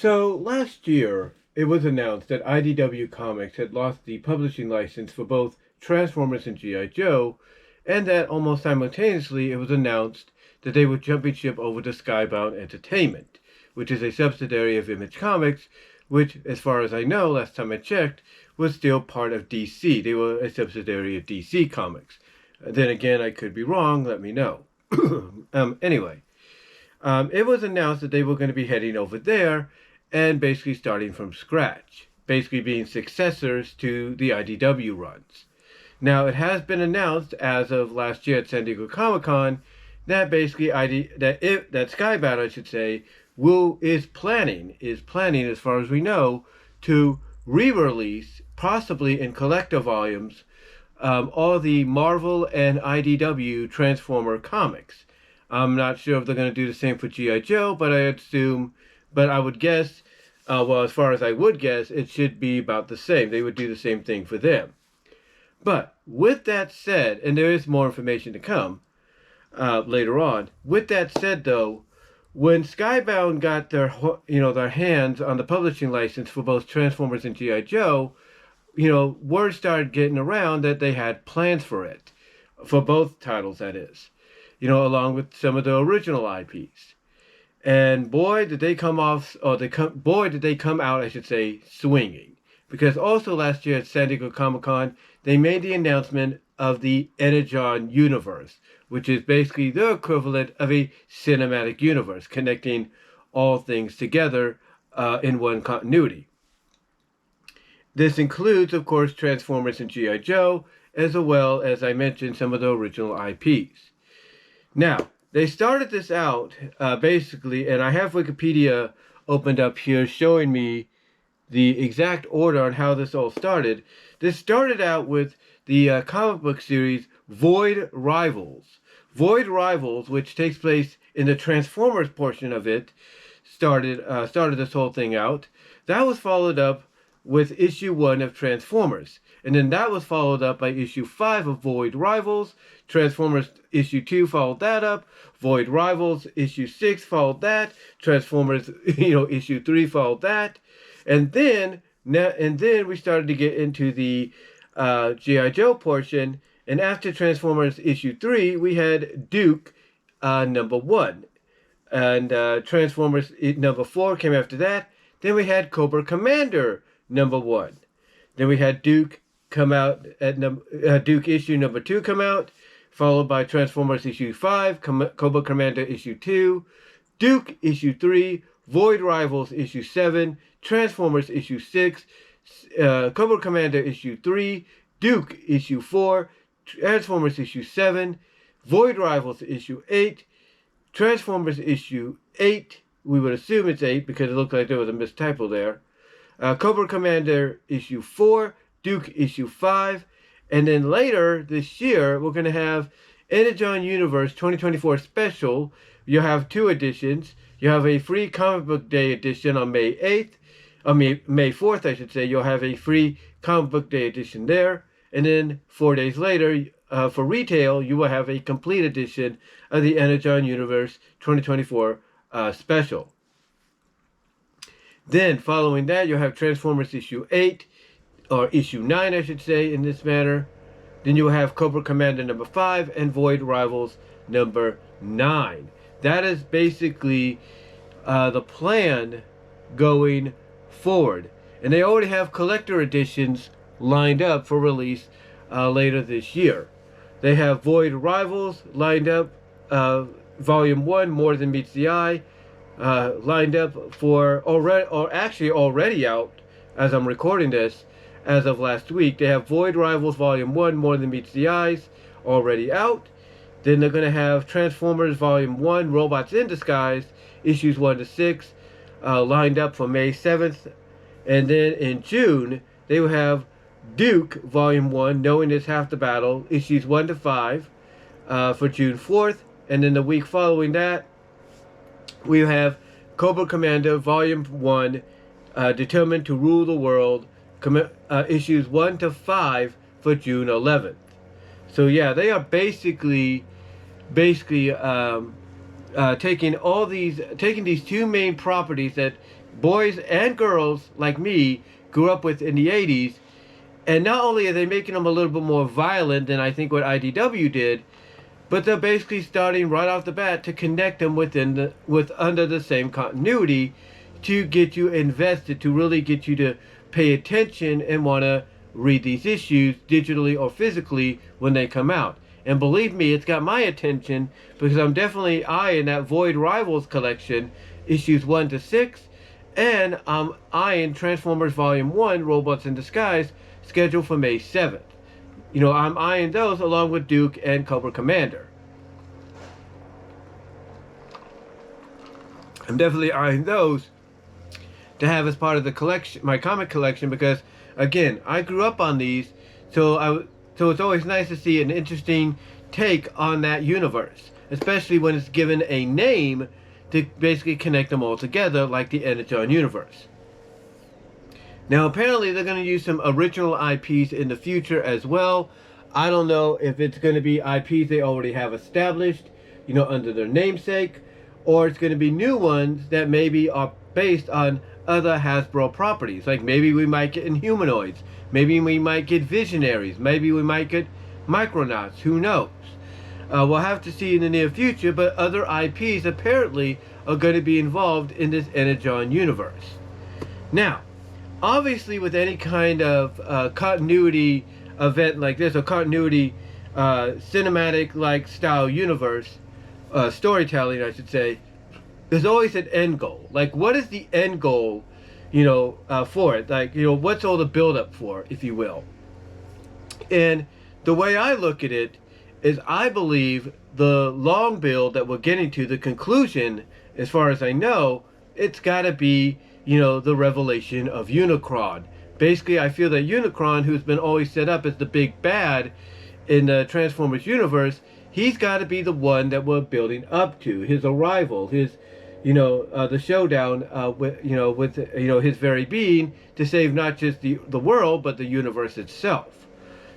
So last year, it was announced that IDW Comics had lost the publishing license for both Transformers and G.I. Joe, and that almost simultaneously it was announced that they were jumping ship over to Skybound Entertainment, which is a subsidiary of Image Comics, which, as far as I know, last time I checked, was still part of DC. They were a subsidiary of DC Comics. Then again, I could be wrong, let me know. Anyway. It was announced that they were going to be heading over there and basically starting from scratch, basically being successors to the IDW runs. Now, it has been announced as of last year at San Diego Comic-Con that basically that Skybound, I should say, is planning, as far as we know, to re-release, possibly in collector volumes, all the Marvel and IDW Transformer comics. I'm not sure if they're going to do the same for G.I. Joe, but I would guess, as far as I would guess, it should be about the same. They would do the same thing for them. But with that said, and there is more information to come later on. With that said, though, when Skybound got their hands on the publishing license for both Transformers and G.I. Joe, word started getting around that they had plans for it, for both titles, that is. Along with some of the original IPs. And boy, did they come out, I should say, swinging. Because also last year at San Diego Comic-Con, they made the announcement of the Energon universe, which is basically the equivalent of a cinematic universe, connecting all things together in one continuity. This includes, of course, Transformers and G.I. Joe, as well as I mentioned, some of the original IPs. Now, they started this out, basically, and I have Wikipedia opened up here showing me the exact order on how this all started. This started out with the comic book series Void Rivals. Void Rivals, which takes place in the Transformers portion of it, started this whole thing out. That was followed up with issue 1 of Transformers. And then that was followed up by issue 5 of Void Rivals. Transformers issue 2 followed that up. Void Rivals issue 6 followed that. Transformers, issue 3 followed that. And then we started to get into the G.I. Joe portion. And after Transformers issue 3, we had Duke number 1. And Transformers number 4 came after that. Then we had Cobra Commander number 1. Then we had Duke come out at Duke issue number 2 come out, followed by Transformers issue 5, Cobra Commander issue 2, Duke issue 3, Void Rivals issue 7, Transformers issue 6, Cobra Commander issue 3, Duke issue 4, Transformers issue 7, Void Rivals issue 8, Transformers issue 8, we would assume it's 8 because it looked like there was a mistypo there, Cobra Commander issue 4, Duke issue 5, and then later this year we're going to have Energon Universe 2024 special. You'll have 2 editions. You have a free Comic Book Day edition on May 8th, May 4th I should say. You'll have a free Comic Book Day edition there, and then 4 days later for retail you will have a complete edition of the Energon Universe 2024 special. Then, following that, you'll have Transformers issue 8, or issue 9, I should say, in this manner. Then you'll have Cobra Commander number 5 and Void Rivals number 9. That is basically the plan going forward. And they already have collector editions lined up for release later this year. They have Void Rivals lined up, Volume 1, More Than Meets the Eye, lined up for already out as I'm recording this as of last week. They have Void Rivals Volume 1, More Than Meets the Eyes, already out. Then they're going to have Transformers Volume 1, Robots in Disguise, issues 1 to 6, lined up for May 7th. And then in June, they will have Duke Volume 1, Knowing Is Half the Battle, issues 1 to 5, for June 4th. And then the week following that, we have Cobra Commander Volume 1, Determined to Rule the World, issues 1 to 5 for June 11th. So yeah, they are basically taking these 2 main properties that boys and girls like me grew up with in the 80s. And not only are they making them a little bit more violent than I think what IDW did, but they're basically starting right off the bat to connect them under the same continuity to get you invested, to really get you to pay attention and want to read these issues digitally or physically when they come out. And believe me, it's got my attention because I'm definitely eyeing that Void Rivals collection, issues 1 to 6, and I'm eyeing Transformers Volume 1, Robots in Disguise, scheduled for May 7th. You know, I'm eyeing those along with Duke and Cobra Commander. I'm definitely eyeing those to have as part of the collection, my comic collection, because again, I grew up on these, so it's always nice to see an interesting take on that universe, especially when it's given a name to basically connect them all together, like the Energon universe. Now, apparently, they're going to use some original IPs in the future as well. I don't know if it's going to be IPs they already have established, you know, under their namesake, or it's going to be new ones that maybe are based on other Hasbro properties. Like maybe we might get Inhumanoids, maybe we might get Visionaries, maybe we might get Micronauts, who knows? We'll have to see in the near future, but other IPs apparently are going to be involved in this Energon universe. Now, obviously with any kind of continuity event like this, or continuity cinematic-like style universe, storytelling I should say, there's always an end goal. Like, what is the end goal, you know, for it? Like, you know, what's all the build-up for, if you will? And the way I look at it is I believe the long build that we're getting to, the conclusion, as far as I know, it's got to be, you know, the revelation of Unicron. Basically, I feel that Unicron, who's been always set up as the big bad in the Transformers universe, he's got to be the one that we're building up to. His arrival, his, you know, the showdown with his very being to save not just the world, but the universe itself.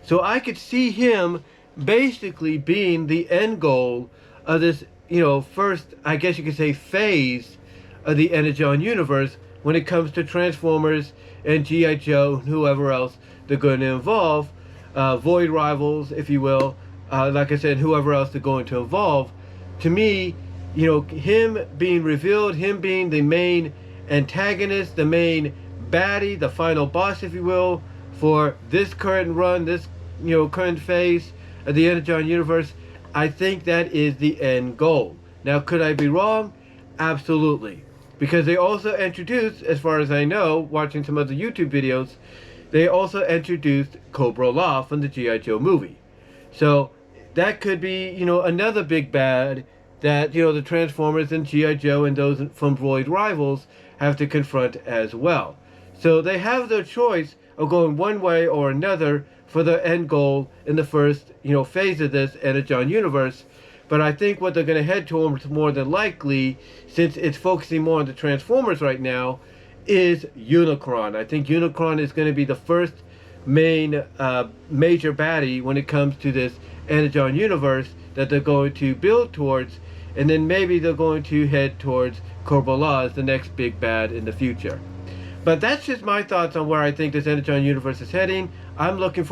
So I could see him basically being the end goal of this, you know, first, I guess you could say, phase of the Energon universe when it comes to Transformers and G.I.Joe and whoever else they're going to involve, Void Rivals, if you will, like I said, whoever else they're going to involve. To me, you know, him being revealed, him being the main antagonist, the main baddie, the final boss, if you will, for this current run, this, you know, current phase of the Energon universe, I think that is the end goal. Now, could I be wrong? Absolutely. Because they also introduced, as far as I know, watching some of the YouTube videos, they also introduced Cobra-La from the G.I. Joe movie. So that could be, you know, another big bad that, you know, the Transformers and G.I. Joe and those from Void Rivals have to confront as well. So they have their choice of going one way or another for the end goal in the first, you know, phase of this Energon universe. But I think what they're going to head towards more than likely, since it's focusing more on the Transformers right now, is Unicron. I think Unicron is going to be the first main major baddie when it comes to this Energon universe that they're going to build towards, and then maybe they're going to head towards Cobra-La as the next big bad in the future. But that's just my thoughts on where I think this Energon universe is heading. I'm looking forward